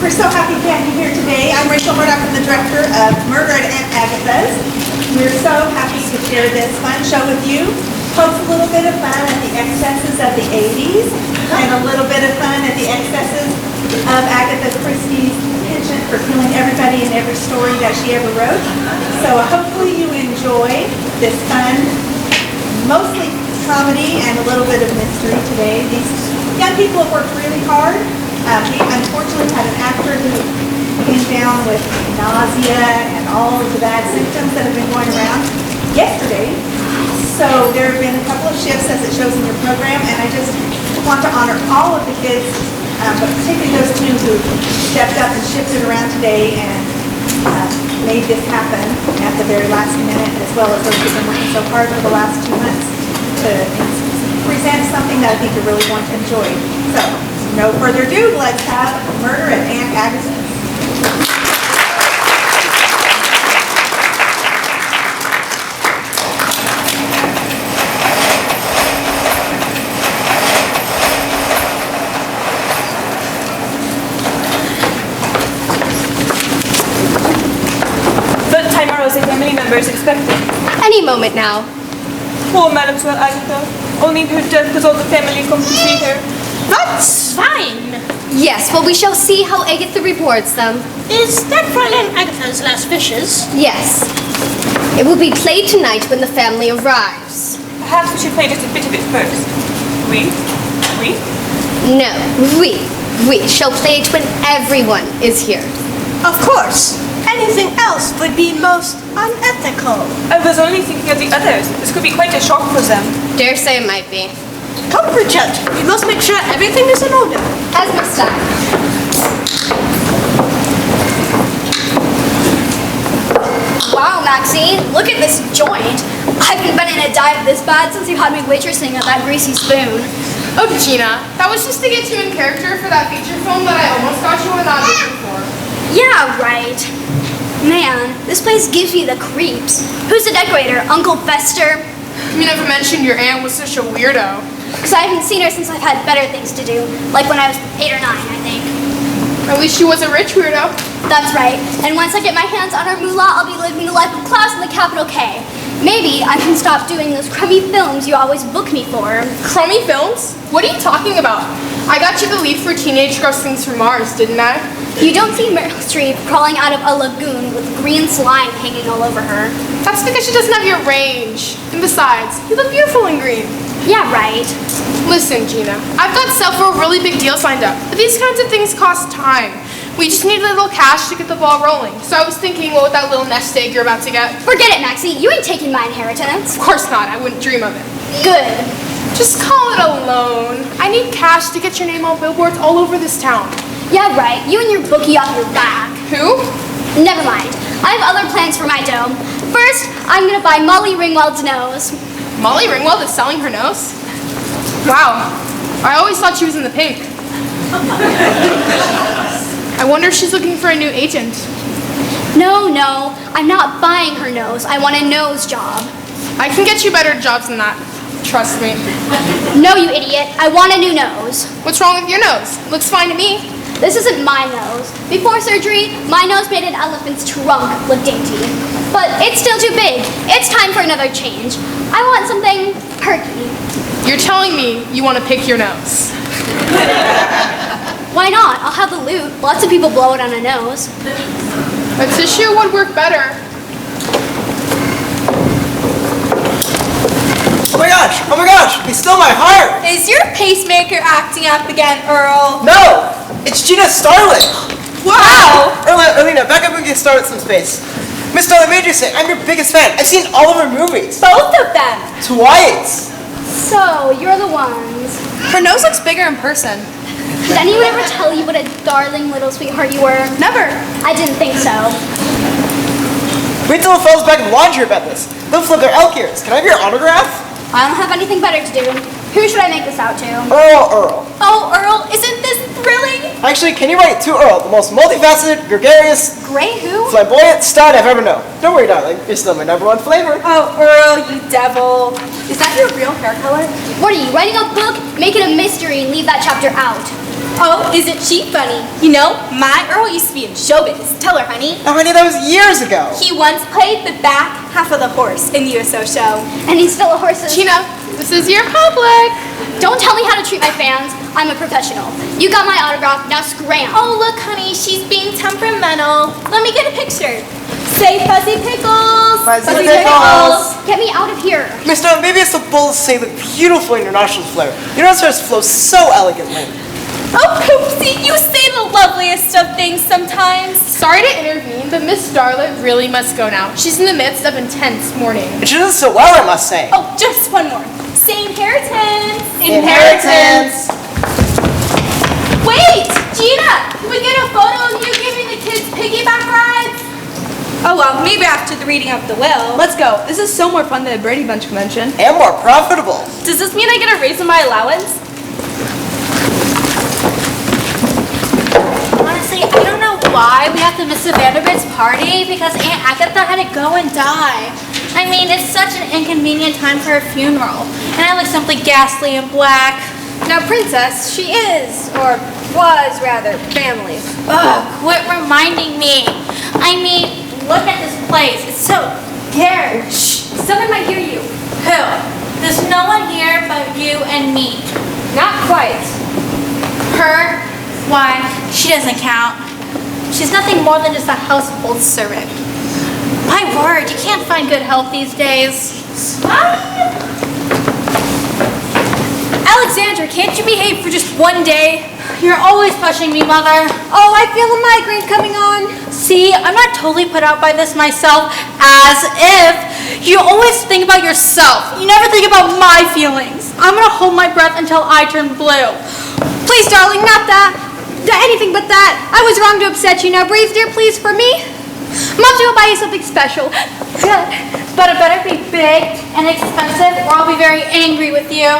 We're so happy to have you here today. I'm Rachel Murdoch. I'm the director of Murder at Aunt Agatha's. We're so happy to share this fun show with you. Pokes a little bit of fun at the excesses of the 80s and a little bit of fun at the excesses of Agatha Christie's penchant for killing everybody in every story that she ever wrote. So hopefully you enjoy this fun, mostly comedy and a little bit of mystery today. These young people have worked really hard. We unfortunately had an actor who came down with nausea and all of the bad symptoms that have been going around yesterday. So there have been a couple of shifts as it shows in your program, and I just want to honor all of the kids, but particularly those two who stepped up and shifted around today and made this happen at the very last minute, as well as those who've been working so hard for the last 2 months to present something that I think you're really going to enjoy. So, no further ado, let's have Murder at Aunt Agatha's. What time are those family members expecting? Any moment now. Poor Mademoiselle Agatha. Only her death does all the family come to see her. That's fine. Yes, well, we shall see how Agatha rewards them. Is that Fräulein Agatha's last wishes? Yes. It will be played tonight when the family arrives. Perhaps we should play just a bit of it first. We? No, we shall play it when everyone is here. Of course. Anything else would be most unethical. I was only thinking of the others. This could be quite a shock for them. Dare say it might be. Come, Bridget. We must make sure everything is in order. As must I. Wow, Maxine, look at this joint. I haven't been in a dive this bad since you had me waitressing at that greasy spoon. Oh, Gina, that was just to get you in character for that feature film that I almost got you an audition for. Yeah, right. Man, this place gives me the creeps. Who's the decorator? Uncle Fester? You never mentioned your aunt was such a weirdo. Because I haven't seen her since I've had better things to do. Like when I was 8 or 9, I think. At least she was a rich weirdo. That's right. And once I get my hands on her moolah, I'll be living the life of class in the capital K. Maybe I can stop doing those crummy films you always book me for. Crummy films? What are you talking about? I got you the lead for Teenage Girls Things from Mars, didn't I? You don't see Meryl Streep crawling out of a lagoon with green slime hanging all over her. That's because she doesn't have your range. And besides, you look beautiful in green. Yeah, right. Listen, Gina, I've got several really big deals lined up, but these kinds of things cost time. We just need a little cash to get the ball rolling. So I was thinking, what with that little nest egg you're about to get? Forget it, Maxie. You ain't taking my inheritance. Of course not. I wouldn't dream of it. Good. Just call it a loan. I need cash to get your name on billboards all over this town. Yeah, right. You and your bookie off your back. Who? Never mind. I have other plans for my dough. First, I'm gonna buy Molly Ringwald's nose. Molly Ringwald is selling her nose? Wow. I always thought she was in the pink. I wonder if she's looking for a new agent. No, I'm not buying her nose. I want a nose job. I can get you better jobs than that. Trust me. No, you idiot. I want a new nose. What's wrong with your nose? Looks fine to me. This isn't my nose. Before surgery, my nose made an elephant's trunk look dainty. But it's still too big. It's time for another change. I want something perky. You're telling me you want to pick your nose. Why not? I'll have the loot. Lots of people blow it on a nose. A tissue would work better. Oh my gosh, he stole my heart! Is your pacemaker acting up again, Earl? No! It's Gina Starlet! Wow! Erlina, back up and get started some space. Miss Starlet made you say, I'm your biggest fan. I've seen all of her movies. Both of them! Twice! So, you're the ones. Her nose looks bigger in person. Did anyone ever tell you what a darling little sweetheart you were? Never. I didn't think so. Wait till the fellas back in the laundry about this. They'll flip their elk ears. Can I have your autograph? I don't have anything better to do. Who should I make this out to? Earl. Oh, Earl, isn't this thrilling? Actually, can you write to Earl, the most multifaceted, gregarious, Gray who? flamboyant stud I've ever known. Don't worry, darling. You're still my #1 flavor. Oh, Earl, you devil. Is that your real hair color? What are you, writing a book? Make it a mystery and leave that chapter out. Oh, isn't she funny? You know, my Earl used to be in showbiz. Tell her, honey. Oh, honey, that was years ago. He once played the back half of the horse in the USO show. And he's still a horse. Gina, this is your public. Don't tell me how to treat my fans. I'm a professional. You got my autograph, now scram. Oh, look, honey, she's being temperamental. Let me get a picture. Say Fuzzy Pickles. Fuzzy Pickles. Get me out of here. Mister, maybe it's the bold to say the beautiful international flair. Your answers flow so elegantly. Oh, Poopsie, you say the loveliest of things sometimes. Sorry to intervene, but Miss Starlet really must go now. She's in the midst of intense mourning. And she does so well, I must say. Oh, just one more. Say inheritance. Inheritance. Wait, Gina, can we get a photo of you giving the kids piggyback rides? Oh well, maybe after the reading of the will. Let's go. This is so more fun than the Brady Bunch convention. And more profitable. Does this mean I get a raise in my allowance? Honestly, I don't know why we have to miss the VanVleets party because Aunt Agatha had to go and die. I mean, it's such an inconvenient time for her funeral, and I look simply ghastly in black. Now, Princess, she is, or was rather, family. Ugh, quit reminding me. I mean, look at this place. It's so dark. Shh, someone might hear you. Who? There's no one here but you and me. Not quite. Her? Why, she doesn't count. She's nothing more than just a household servant. My word, you can't find good help these days. Alexandra, can't you behave for just one day? You're always pushing me, Mother. Oh, I feel a migraine coming on. See, I'm not totally put out by this myself, as if you always think about yourself. You never think about my feelings. I'm gonna hold my breath until I turn blue. Please, darling, not that. Anything but that. I was wrong to upset you. Now breathe, dear, please, for me. Mom's gonna buy you something special. But it better be big and expensive, or I'll be very angry with you.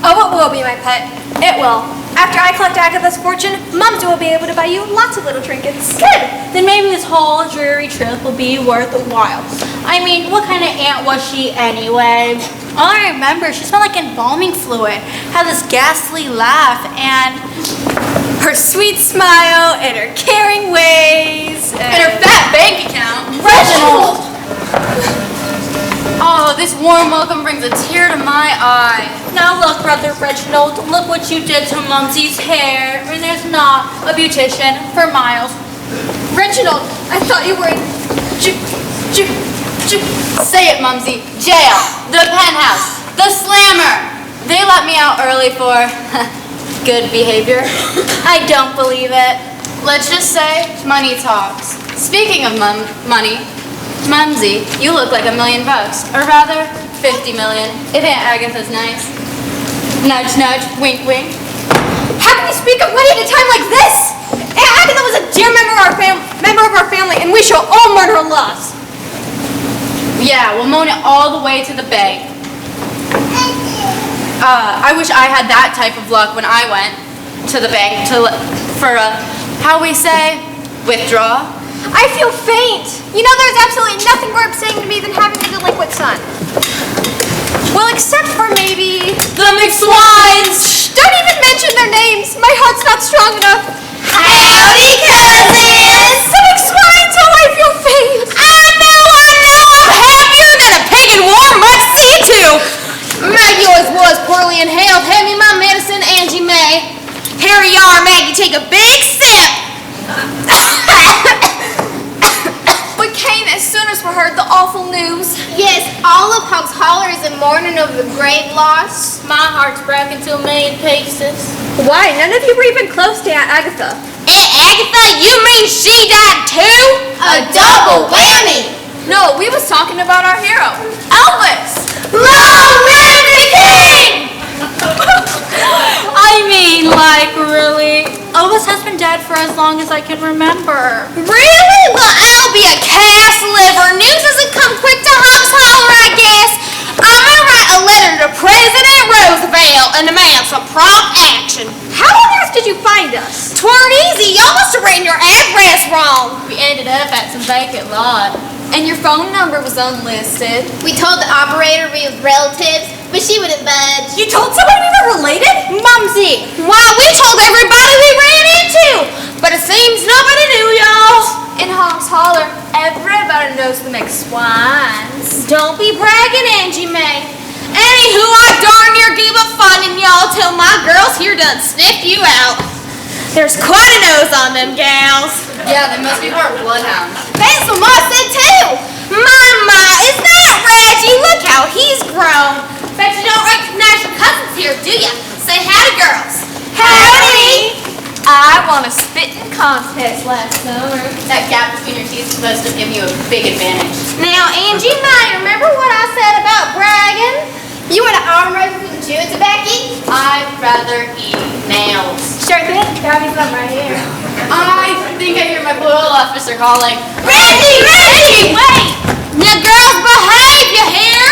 Oh, it will be, my pet. It will. After I collect Agatha's fortune, Mom's will be able to buy you lots of little trinkets. Good. Then maybe this whole dreary trip will be worth a while. I mean, what kind of aunt was she anyway? All I remember, she smelled like embalming fluid, had this ghastly laugh, and Her sweet smile and her caring ways And her fat bank account. Reginald! Oh, this warm welcome brings a tear to my eye. Now look, Brother Reginald, look what you did to Mumsy's hair. And there's not a beautician for miles. Reginald, I thought you were in... Say it, Mumsy. Jail. The penthouse. The slammer. They let me out early for good behavior. I don't believe it. Let's just say money talks. Speaking of money, Mumsy, you look like $1 million, or rather, 50 million. If Aunt Agatha's nice. Nudge, nudge, wink, wink. How can you speak of money at a time like this? Aunt Agatha was a dear member of our family, and we shall all mourn her loss. Yeah, we'll moan it all the way to the bank. I wish I had that type of luck when I went to the bank for a, how we say, withdraw. I feel faint. You know, there's absolutely nothing more upsetting to me than having a delinquent son. Well, except for maybe... The McSwines! Shh, don't even mention their names. My heart's not strong enough. Howdy, cousins! The McSwines, oh, I feel faint. I know, I'm happier than a pig in warm mud sea too. Maggie always was poorly inhaled. Hand me my medicine, Angie May. Here you are, Maggie, take a big sip. We came as soon as we heard the awful news. Yes, all of Huck's hollers in mourning over the great loss. My heart's broken to a million pieces. Why? None of you were even close to Aunt Agatha. Aunt Agatha, you mean she died too? A double whammy. No, we was talking about our hero, Elvis. Long live the king! I mean, like, really? Elvis has been dead for as long as I can remember. Really? Well, I'll be a cast liver. News doesn't come quick to Huck's Holler, I guess. I'm gonna write a letter to President Roosevelt and demand some prompt action. How on earth did you find us? Tweren't easy. Y'all must have written your address wrong. We ended up at some vacant lot. And your phone number was unlisted. We told the operator we was relatives. but she wouldn't budge. You told somebody we were related? Mumsy, why, we told everybody we ran into, but it seems nobody knew, y'all. In Hogs Holler, everybody knows the McSwines. Don't be bragging, Angie Mae. Anywho, I darn near gave up finding y'all till my girls here done sniffed you out. There's quite a nose on them gals. Yeah, they must be part bloodhounds. That's what Ma said too. My, is that Reggie? Look how he's grown. Bet you don't recognize your cousins here, do ya? Say howdy, girls. Howdy. I won a spitting contest last summer. That gap between your teeth is supposed to give you a big advantage. Now, Angie Mae, remember what I said about bragging? You want an arm wrapping from chewing tobacco? I'd rather eat nails. Sure thing. Got me some right here. I think I hear my parole officer calling. Reggie! Wait! Now, girls, behave, you hear?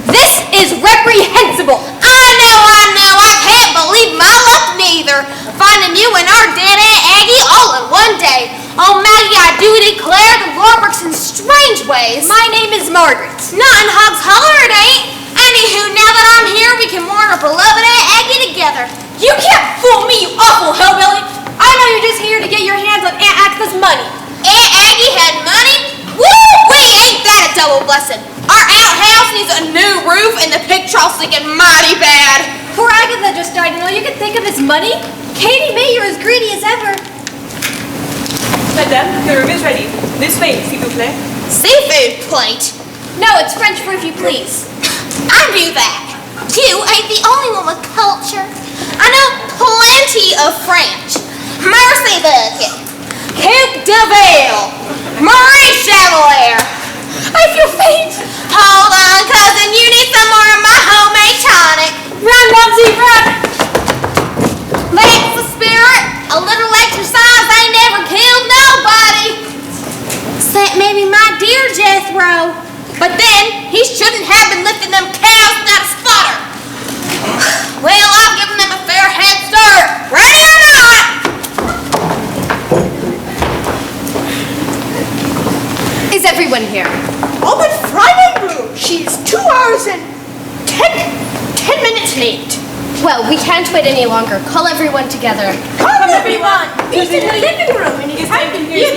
This is reprehensible. I know. I can't believe my luck neither. Finding you and our dead Aunt Aggie all in one day. Oh, Maggie, I do declare the Lord works in strange ways. My name is Margaret. Not in Hogs Holler, it ain't. Anywho, now that I'm here, we can mourn our beloved Aunt Aggie together. You can't fool me, you awful hillbilly. I know you're just here to get your hands on Aunt Agatha's money. Aunt Aggie had money? Woo-wee, ain't that a double blessing? Our outhouse needs a new roof and the pig trough leaking mighty bad. Poor Agatha just died, and all you can think of is money? Katie May, you're as greedy as ever. Madame, the room is ready. This way, s'il vous plaît. Seafood plate? No, it's French for if you please. I knew that. You ain't the only one with culture. I know plenty of French. Mercy bucket, Coupe de Ville, Marie Chevalier. I feel faint. Hold on, cousin, you need some more of my homemade tonic. Run, Mumsy, run. That's the spirit. A little exercise ain't never killed nobody. Except maybe my dear Jethro. But then, he shouldn't have been lifting them cows without a spotter. Well, I've given them a fair head start. Ready or not? Is everyone here? Oh, but Friday Blue, she's 2 hours and 10 minutes late. Well, we can't wait any longer. Call everyone together. Come everyone, meet in the living room and it's time to hear